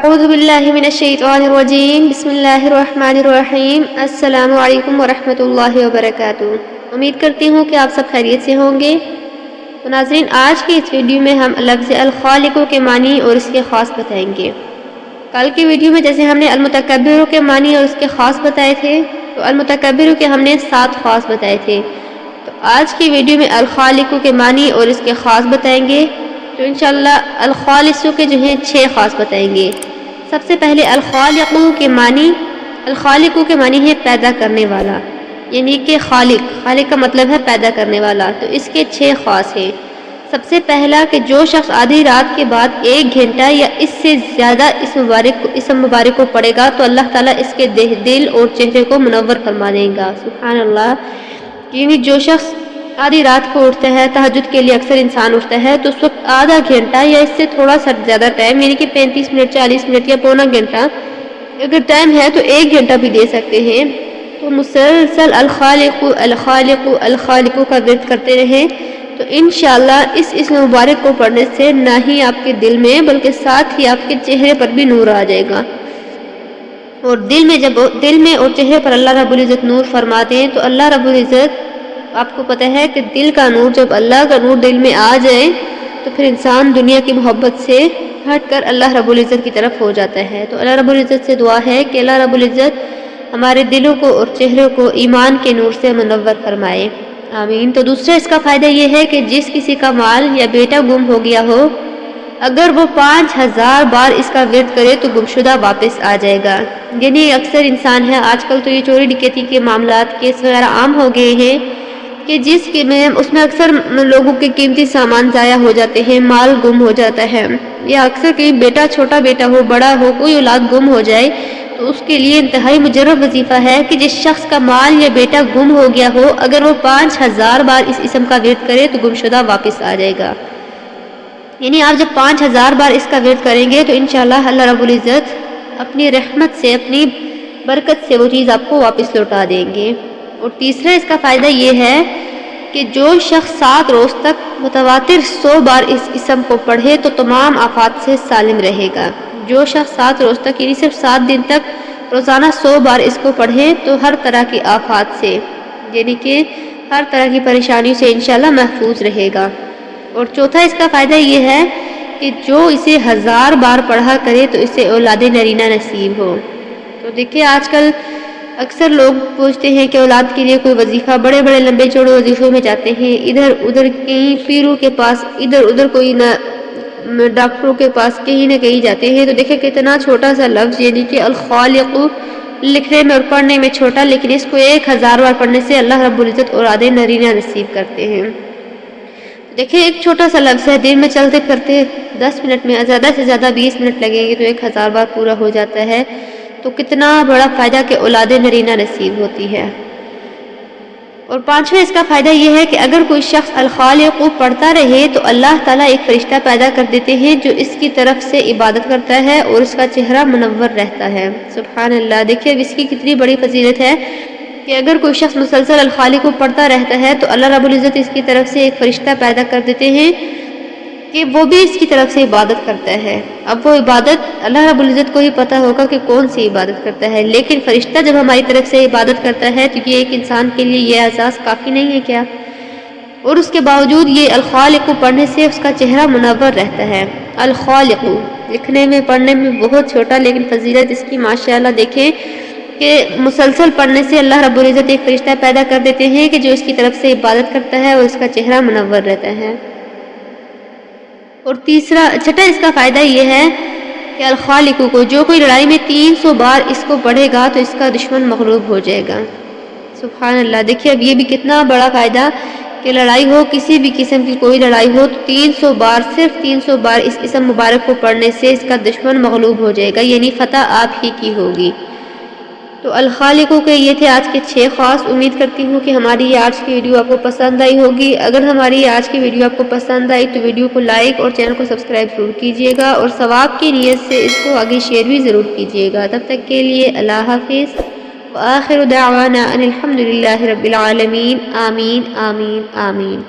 اعوذ باللہ من الشیطان الرجیم بسم اللہ الرحمن الرحیم السلام علیکم ورحمۃ اللہ وبرکاتہ۔ امید کرتی ہوں کہ آپ سب خیریت سے ہوں گے۔ تو ناظرین، آج کی اس ویڈیو میں ہم لفظ الخالق کے معنی اور اس کے خاص بتائیں گے۔ کل کی ویڈیو میں جیسے ہم نے المتکبر کے معنی اور اس کے خاص بتائے تھے، تو المتکبر کے ہم نے 7 خاص بتائے تھے۔ تو آج کی ویڈیو میں الخالق کے معنی اور اس کے خاص بتائیں گے۔ تو انشاءاللہ الخالص کے جو ہیں 6 خاص بتائیں گے۔ سب سے پہلے الخالق کے معنی ہے پیدا کرنے والا، یعنی کہ خالق کا مطلب ہے پیدا کرنے والا۔ تو اس کے 6 خاص ہیں۔ سب سے پہلا کہ جو شخص آدھی رات کے بعد 1 گھنٹہ یا اس سے زیادہ اسم مبارک کو پڑھے گا تو اللہ تعالیٰ اس کے دل اور چہرے کو منور فرما دے گا۔ سبحان اللہ۔ یعنی جو شخص آدھی رات کو اٹھتا ہے، تہجد کے لیے اکثر انسان اٹھتا ہے، تو اس وقت آدھا گھنٹہ یا اس سے تھوڑا سا زیادہ ٹائم، یعنی کہ 35 منٹ 40 منٹ یا پونا گھنٹہ اگر ٹائم ہے تو 1 گھنٹہ بھی دے سکتے ہیں۔ تو مسلسل الخالق کا ورد کرتے رہیں تو انشاءاللہ اس اسم مبارک کو پڑھنے سے نہ ہی آپ کے دل میں بلکہ ساتھ ہی آپ کے چہرے پر بھی نور آ جائے گا۔ اور دل میں اور چہرے پر اللہ رب العزت نور فرماتے ہیں تو اللہ رب العزت، آپ کو پتہ ہے کہ دل کا نور، جب اللہ کا نور دل میں آ جائے تو پھر انسان دنیا کی محبت سے ہٹ کر اللہ رب العزت کی طرف ہو جاتا ہے۔ تو اللہ رب العزت سے دعا ہے کہ اللہ رب العزت ہمارے دلوں کو اور چہروں کو ایمان کے نور سے منور فرمائے، آمین۔ تو دوسرا اس کا فائدہ یہ ہے کہ جس کسی کا مال یا بیٹا گم ہو گیا ہو، اگر وہ 5000 بار اس کا ورد کرے تو گمشدہ واپس آ جائے گا۔ یعنی اکثر انسان ہے، آج کل تو یہ چوری ڈکیتی کے معاملات کیس وغیرہ عام ہو گئے ہیں کہ اس میں اکثر لوگوں کے قیمتی سامان ضائع ہو جاتے ہیں، مال گم ہو جاتا ہے، یا اکثر کہیں بیٹا، چھوٹا بیٹا ہو بڑا ہو، کوئی اولاد گم ہو جائے تو اس کے لیے انتہائی مجرب وظیفہ ہے کہ جس شخص کا مال یا بیٹا گم ہو گیا ہو، اگر وہ 5000 بار اس اسم کا ورد کرے تو گمشدہ واپس آ جائے گا۔ یعنی آپ جب 5000 بار اس کا ورد کریں گے تو انشاءاللہ اللہ رب العزت اپنی رحمت سے، اپنی برکت سے وہ چیز آپ کو واپس لوٹا دیں گے۔ اور تیسرا اس کا فائدہ یہ ہے کہ جو شخص 7 روز تک متواتر 100 بار اس اسم کو پڑھے تو تمام آفات سے سالم رہے گا۔ جو شخص 7 روز تک، یعنی صرف 7 دن تک روزانہ 100 بار اس کو پڑھے تو ہر طرح کی آفات سے، یعنی کہ ہر طرح کی پریشانیوں سے انشاءاللہ محفوظ رہے گا۔ اور چوتھا اس کا فائدہ یہ ہے کہ جو اسے 1000 بار پڑھا کرے تو اسے اولاد نرینہ نصیب ہو۔ تو دیکھیں آج کل اکثر لوگ پوچھتے ہیں کہ اولاد کے لیے کوئی وظیفہ، بڑے بڑے لمبے چوڑے وظیفوں میں جاتے ہیں، ادھر ادھر کہیں پیروں کے پاس، ادھر ادھر کوئی نہ ڈاکٹروں کے پاس، کہیں نہ کہیں جاتے ہیں۔ تو دیکھیں کتنا چھوٹا سا لفظ، یعنی کہ الخالق لکھنے میں اور پڑھنے میں چھوٹا، لیکن اس کو 1000 بار پڑھنے سے اللہ رب العزت اولاد نرینہ نصیب کرتے ہیں۔ دیکھیں ایک چھوٹا سا لفظ ہے، دن میں چلتے پھرتے 10 منٹ میں، زیادہ سے زیادہ 20 منٹ لگیں گے تو 1000 بار پورا ہو جاتا ہے۔ تو کتنا بڑا فائدہ کہ اولاد نرینہ نصیب ہوتی ہے۔ اور 5واں اس کا فائدہ یہ ہے کہ اگر کوئی شخص الخالق کو پڑھتا رہے تو اللہ تعالیٰ ایک فرشتہ پیدا کر دیتے ہیں جو اس کی طرف سے عبادت کرتا ہے اور اس کا چہرہ منور رہتا ہے۔ سبحان اللہ۔ دیکھیے اب اس کی کتنی بڑی فضیلت ہے کہ اگر کوئی شخص مسلسل الخالق کو پڑھتا رہتا ہے تو اللہ رب العزت اس کی طرف سے ایک فرشتہ پیدا کر دیتے ہیں کہ وہ بھی اس کی طرف سے عبادت کرتا ہے۔ اب وہ عبادت اللہ رب العزت کو ہی پتہ ہوگا کہ کون سی عبادت کرتا ہے، لیکن فرشتہ جب ہماری طرف سے عبادت کرتا ہے تو یہ ایک انسان کے لیے یہ احساس کافی نہیں ہے کیا؟ اور اس کے باوجود یہ الخالق کو پڑھنے سے اس کا چہرہ منور رہتا ہے۔ الخالق لکھنے میں پڑھنے میں بہت چھوٹا، لیکن فضیلت اس کی ماشاءاللہ دیکھیں کہ مسلسل پڑھنے سے اللہ رب العزت ایک فرشتہ پیدا کر دیتے ہیں کہ جو اس کی طرف سے عبادت کرتا ہے اور اس کا چہرہ منور رہتا ہے۔ اور چھٹا اس کا فائدہ یہ ہے کہ الخالق کو جو کوئی لڑائی میں 300 بار اس کو پڑھے گا تو اس کا دشمن مغلوب ہو جائے گا۔ سبحان اللہ۔ دیکھیے اب یہ بھی کتنا بڑا فائدہ کہ لڑائی ہو، کسی بھی قسم کی کوئی لڑائی ہو تو 300 بار، صرف 300 بار اس اسم مبارک کو پڑھنے سے اس کا دشمن مغلوب ہو جائے گا، یعنی فتح آپ ہی کی ہوگی۔ تو الخالقوں کے یہ تھے آج کے 6 خاص۔ امید کرتی ہوں کہ ہماری یہ آج کی ویڈیو آپ کو پسند آئی ہوگی۔ اگر ہماری یہ آج کی ویڈیو آپ کو پسند آئی تو ویڈیو کو لائک اور چینل کو سبسکرائب ضرور کیجیے گا، اور ثواب کی نیت سے اس کو آگے شیئر بھی ضرور کیجیے گا۔ تب تک کے لیے اللہ حافظ، وآخر دعوانا ان الحمد للہ رب العالمین۔ آمین آمین آمین۔